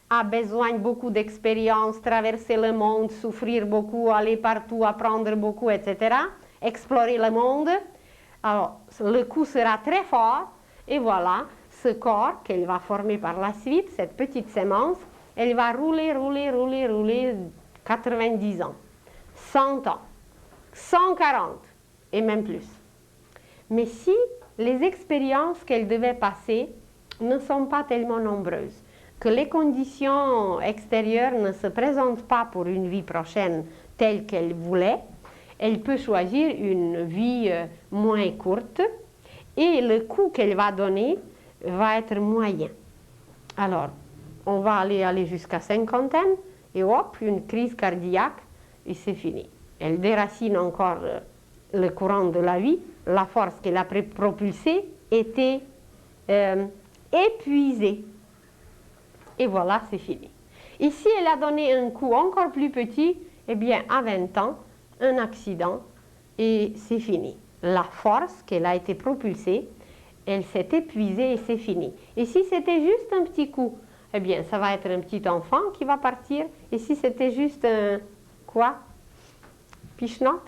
A: a besoin de beaucoup d'expérience, traverser le monde, souffrir beaucoup, aller partout, apprendre beaucoup, etc., explorer le monde, alors le coup sera très fort, et voilà, ce corps qu'elle va former par la suite, cette petite sémence, elle va rouler 90 ans, 100 ans, 140 et même plus. Mais si les expériences qu'elle devait passer ne sont pas tellement nombreuses, que les conditions extérieures ne se présentent pas pour une vie prochaine telle qu'elle voulait, elle peut choisir une vie moins courte et le coup qu'elle va donner va être moyen. Alors, on va aller jusqu'à cinquantaine et hop, une crise cardiaque et c'est fini. Elle déracine encore le courant de la vie, la force qu'elle a propulsée était épuisée. Et voilà, c'est fini. Et si elle a donné un coup encore plus petit, eh bien, à 20 ans, un accident et c'est fini. La force qu'elle a été propulsée, elle s'est épuisée et c'est fini. Et si c'était juste un petit coup, eh bien, ça va être un petit enfant qui va partir. Et si c'était juste un... quoi? Piche-note?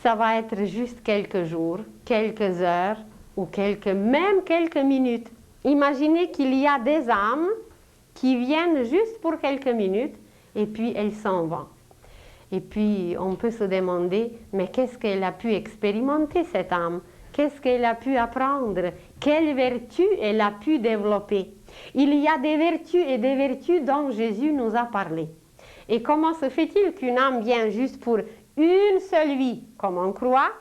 A: Ça va être juste quelques jours, quelques heures ou même quelques minutes. Imaginez qu'il y a des âmes qui viennent juste pour quelques minutes et puis elles s'en vont. Et puis on peut se demander, mais qu'est-ce qu'elle a pu expérimenter cette âme? Qu'est-ce qu'elle a pu apprendre? Quelles vertus elle a pu développer? Il y a des vertus et des vertus dont Jésus nous a parlé. Et comment se fait-il qu'une âme vient juste pour une seule vie, comme on croit,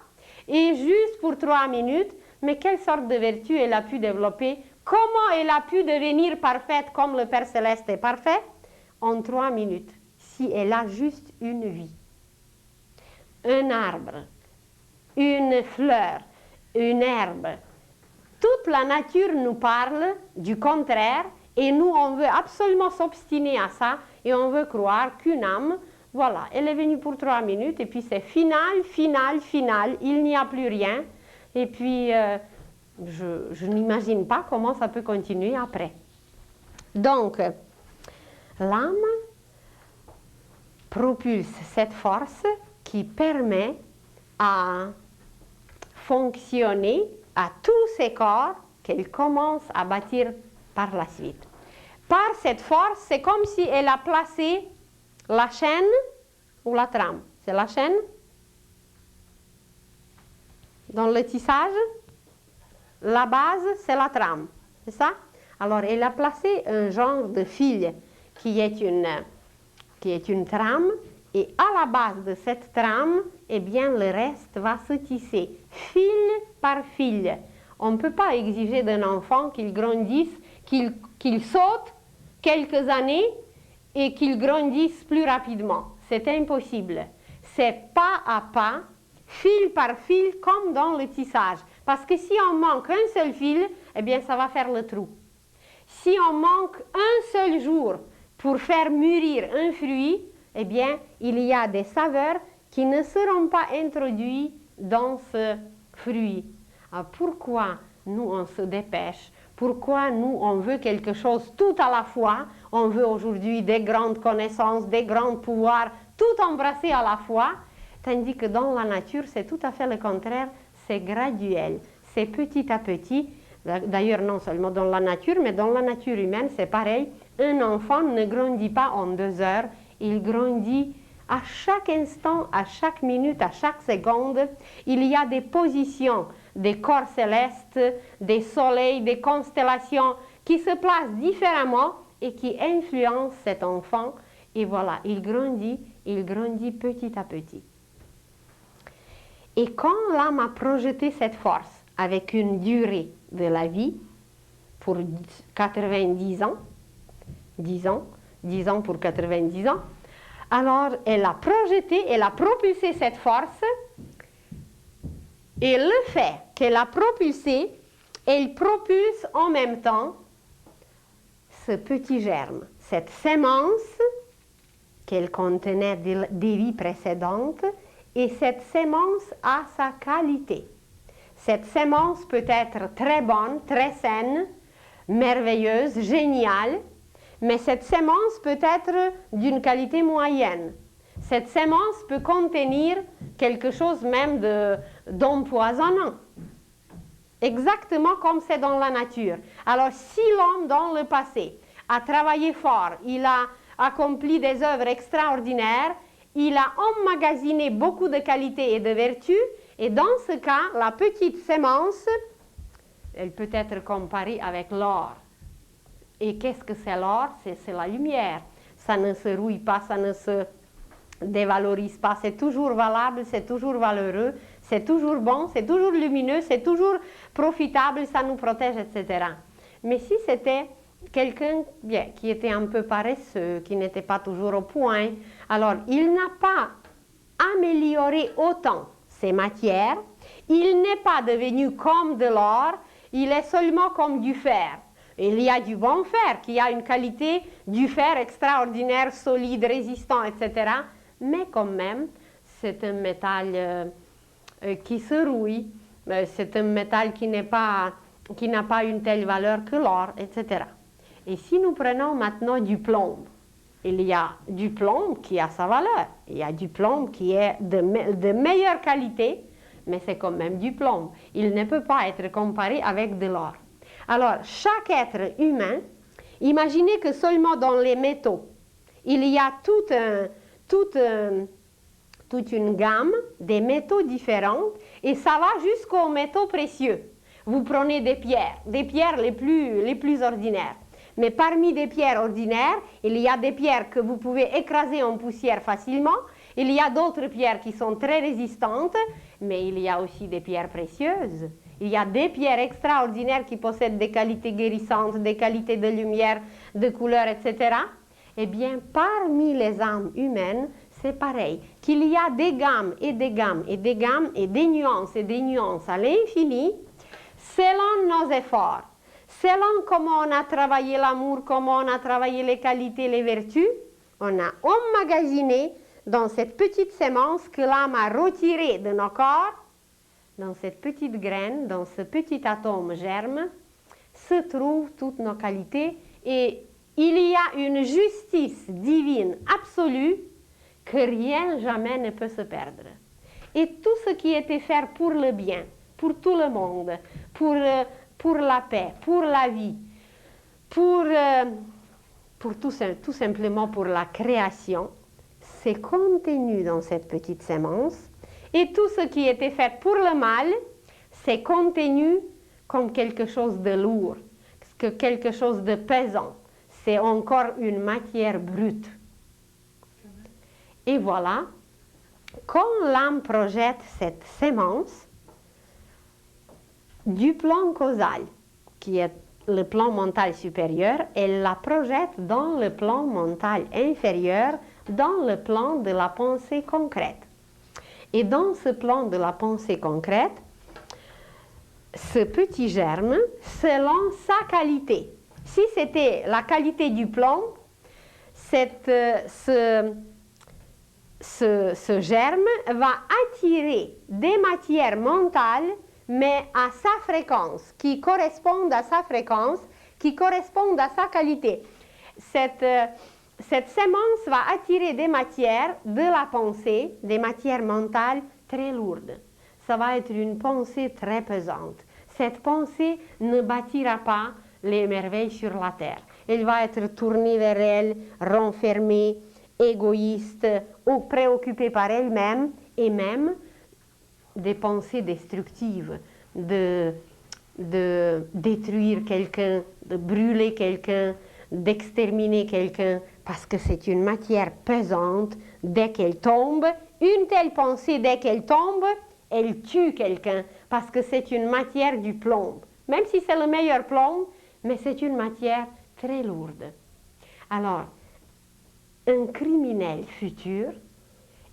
A: et juste pour 3 minutes, mais quelle sorte de vertu elle a pu développer? Comment elle a pu devenir parfaite comme le Père Céleste est parfait? En 3 minutes, si elle a juste une vie. Un arbre, une fleur, une herbe. Toute la nature nous parle du contraire et nous, on veut absolument s'obstiner à ça et on veut croire qu'une âme, voilà, elle est venue pour 3 minutes et puis c'est final, il n'y a plus rien. Et puis, je n'imagine pas comment ça peut continuer après. Donc, l'âme propulse cette force qui permet à fonctionner à tous ces corps qu'elle commence à bâtir par la suite. Par cette force, c'est comme si elle a placé la chaîne ou la trame. C'est la chaîne dans le tissage. La base, c'est la trame. C'est ça? Alors, elle a placé un genre de fil qui est une trame. Et à la base de cette trame, eh bien, le reste va se tisser, fil par fil. On ne peut pas exiger d'un enfant qu'il grandisse, qu'il saute quelques années et qu'il grandisse plus rapidement. C'est impossible. C'est pas à pas, fil par fil, comme dans le tissage. Parce que si on manque un seul fil, eh bien, ça va faire le trou. Si on manque un seul jour pour faire mûrir un fruit, eh bien, il y a des saveurs qui ne seront pas introduites dans ce fruit. Alors, pourquoi nous, on se dépêche? Pourquoi nous, on veut quelque chose tout à la fois? On veut aujourd'hui des grandes connaissances, des grands pouvoirs, tout embrasser à la fois, tandis que dans la nature, c'est tout à fait le contraire, c'est graduel, c'est petit à petit. D'ailleurs, non seulement dans la nature, mais dans la nature humaine, c'est pareil. Un enfant ne grandit pas en 2 heures, il grandit À chaque instant, à chaque minute, à chaque seconde, il y a des positions des corps célestes, des soleils, des constellations qui se placent différemment et qui influencent cet enfant. Et voilà, il grandit petit à petit. Et quand l'âme a projeté cette force avec une durée de la vie pour 90 ans, 10 ans pour 90 ans, alors elle a projeté, elle a propulsé cette force, et le fait qu'elle a propulsé, elle propulse en même temps ce petit germe, cette sémence qu'elle contenait des vies précédentes, et cette sémence a sa qualité. Cette sémence peut être très bonne, très saine, merveilleuse, géniale, mais cette sémence peut être d'une qualité moyenne. Cette sémence peut contenir quelque chose même d'empoisonnant. Exactement comme c'est dans la nature. Alors, si l'homme dans le passé a travaillé fort, il a accompli des œuvres extraordinaires, il a emmagasiné beaucoup de qualités et de vertus, et dans ce cas, la petite sémence, elle peut être comparée avec l'or. Et qu'est-ce que c'est l'or? C'est la lumière. Ça ne se rouille pas, ça ne se dévalorise pas, c'est toujours valable, c'est toujours valeureux, c'est toujours bon, c'est toujours lumineux, c'est toujours profitable, ça nous protège, etc. Mais si c'était quelqu'un qui était un peu paresseux, qui n'était pas toujours au point, alors il n'a pas amélioré autant ses matières, il n'est pas devenu comme de l'or, il est seulement comme du fer. Il y a du bon fer qui a une qualité du fer extraordinaire, solide, résistant, etc. Mais quand même, c'est un métal qui se rouille, c'est un métal qui n'a pas une telle valeur que l'or, etc. Et si nous prenons maintenant du plomb, il y a du plomb qui a sa valeur, il y a du plomb qui est de meilleure qualité, mais c'est quand même du plomb. Il ne peut pas être comparé avec de l'or. Alors, chaque être humain, imaginez que seulement dans les métaux, il y a toute une gamme des métaux différents, et ça va jusqu'aux métaux précieux. Vous prenez des pierres les plus ordinaires. Mais parmi des pierres ordinaires, il y a des pierres que vous pouvez écraser en poussière facilement, il y a d'autres pierres qui sont très résistantes, mais il y a aussi des pierres précieuses. Il y a des pierres extraordinaires qui possèdent des qualités guérissantes, des qualités de lumière, de couleur, etc. Eh bien, parmi les âmes humaines, c'est pareil, qu'il y a des gammes et des gammes et des gammes et des nuances à l'infini, selon nos efforts, selon comment on a travaillé l'amour, comment on a travaillé les qualités, les vertus, on a emmagasiné dans cette petite sémence que l'âme a retirée de nos corps, dans cette petite graine, dans ce petit atome germe, se trouvent toutes nos qualités, et il y a une justice divine absolue que rien jamais ne peut se perdre. Et tout ce qui était fait pour le bien, pour tout le monde, pour la paix, pour la vie, pour tout simplement pour la création, c'est contenu dans cette petite sémence. Et tout ce qui était fait pour le mal, c'est contenu comme quelque chose de lourd, quelque chose de pesant. C'est encore une matière brute. Et voilà, quand l'âme projette cette sémence du plan causal, qui est le plan mental supérieur, elle la projette dans le plan mental inférieur, dans le plan de la pensée concrète. Et dans ce plan de la pensée concrète, ce petit germe, selon sa qualité, si c'était la qualité du plan, ce germe va attirer des matières mentales, mais à sa fréquence, qui correspondent à sa fréquence, qui correspondent à sa qualité. Cette sémence va attirer des matières de la pensée, des matières mentales très lourdes. Ça va être une pensée très pesante. Cette pensée ne bâtira pas les merveilles sur la terre. Elle va être tournée vers elle, renfermée, égoïste ou préoccupée par elle-même, et même des pensées destructives, de détruire quelqu'un, de brûler quelqu'un, d'exterminer quelqu'un, parce que c'est une matière pesante. Dès qu'elle tombe, une telle pensée, dès qu'elle tombe, elle tue quelqu'un, parce que c'est une matière du plomb. Même si c'est le meilleur plomb, mais c'est une matière très lourde. Alors, un criminel futur,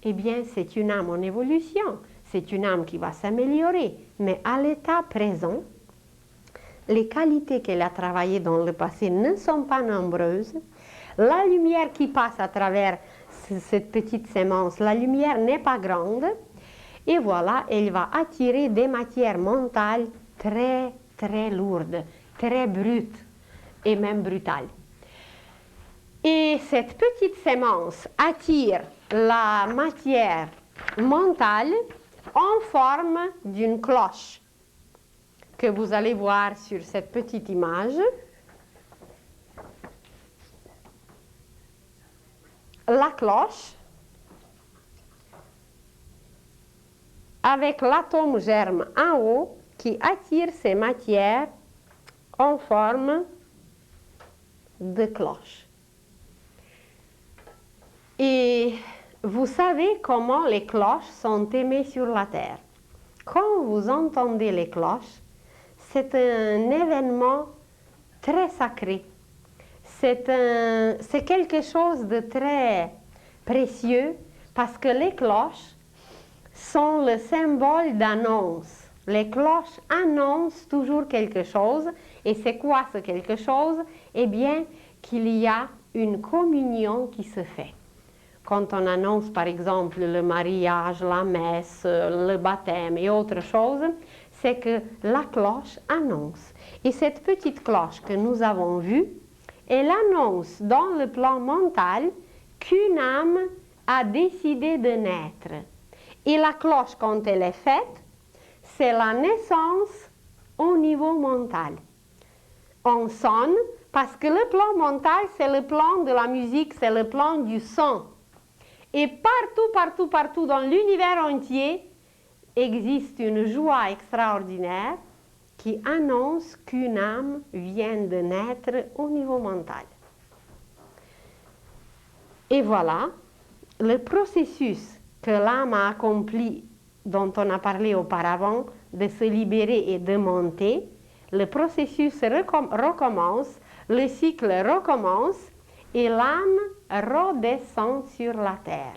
A: eh bien, c'est une âme en évolution, c'est une âme qui va s'améliorer, mais à l'état présent, les qualités qu'elle a travaillées dans le passé ne sont pas nombreuses. La lumière qui passe à travers cette petite sémence, la lumière n'est pas grande, et voilà, elle va attirer des matières mentales très, très lourdes, très brutes et même brutales. Et cette petite sémence attire la matière mentale en forme d'une cloche que vous allez voir sur cette petite image. La cloche, avec l'atome germe en haut, qui attire ces matières en forme de cloche. Et vous savez comment les cloches sont aimées sur la terre. Quand vous entendez les cloches, c'est un événement très sacré. C'est quelque chose de très précieux parce que les cloches sont le symbole d'annonce. Les cloches annoncent toujours quelque chose. Et c'est quoi ce quelque chose? Eh bien, qu'il y a une communion qui se fait. Quand on annonce par exemple le mariage, la messe, le baptême et autre chose, c'est que la cloche annonce. Et cette petite cloche que nous avons vue, elle annonce dans le plan mental qu'une âme a décidé de naître. Et la cloche, quand elle est faite, c'est la naissance au niveau mental. On sonne parce que le plan mental, c'est le plan de la musique, c'est le plan du son. Et partout dans l'univers entier, existe une joie extraordinaire qui annonce qu'une âme vient de naître au niveau mental. Et voilà, le processus que l'âme a accompli, dont on a parlé auparavant, de se libérer et de monter, le processus recommence, le cycle recommence, et l'âme redescend sur la terre.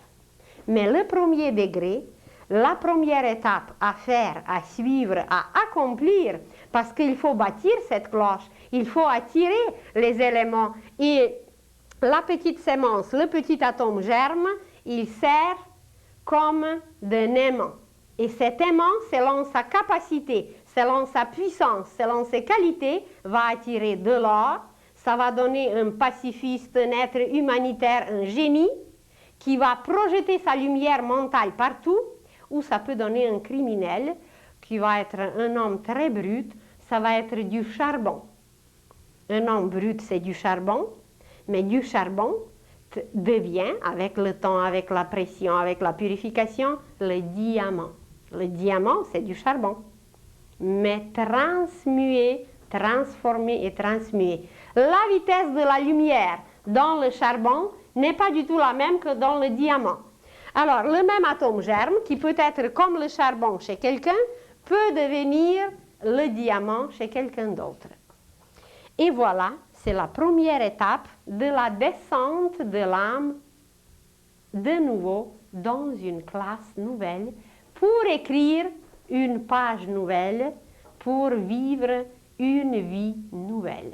A: Mais le premier degré, la première étape à faire, à suivre, à accomplir, parce qu'il faut bâtir cette cloche, il faut attirer les éléments. Et la petite sémence, le petit atome germe, il sert comme d'un aimant. Et cet aimant, selon sa capacité, selon sa puissance, selon ses qualités, va attirer de l'or. Ça va donner un pacifiste, un être humanitaire, un génie, qui va projeter sa lumière mentale partout, ou ça peut donner un criminel, qui va être un homme très brut, ça va être du charbon. Un homme brut, c'est du charbon, mais du charbon devient, avec le temps, avec la pression, avec la purification, le diamant. Le diamant, c'est du charbon, mais transmué, transformé et transmué. La vitesse de la lumière dans le charbon n'est pas du tout la même que dans le diamant. Alors, le même atome germe, qui peut être comme le charbon chez quelqu'un, peut devenir le diamant chez quelqu'un d'autre. Et voilà, c'est la première étape de la descente de l'âme de nouveau dans une classe nouvelle pour écrire une page nouvelle, pour vivre une vie nouvelle.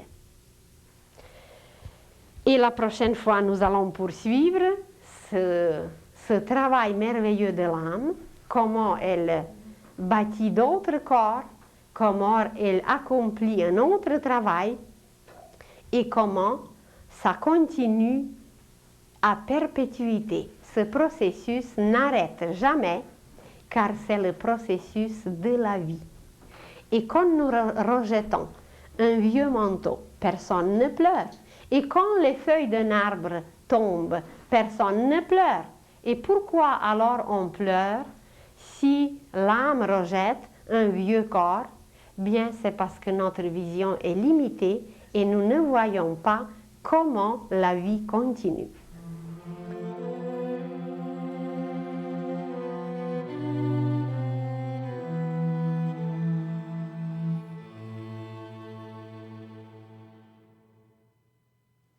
A: Et la prochaine fois, nous allons poursuivre ce travail merveilleux de l'âme, comment elle bâtit d'autres corps, comment elle accomplit un autre travail et comment ça continue à perpétuité. Ce processus n'arrête jamais car c'est le processus de la vie. Et quand nous rejetons un vieux manteau, personne ne pleure. Et quand les feuilles d'un arbre tombe, personne ne pleure. Et pourquoi alors on pleure si l'âme rejette un vieux corps? Bien, c'est parce que notre vision est limitée et nous ne voyons pas comment la vie continue.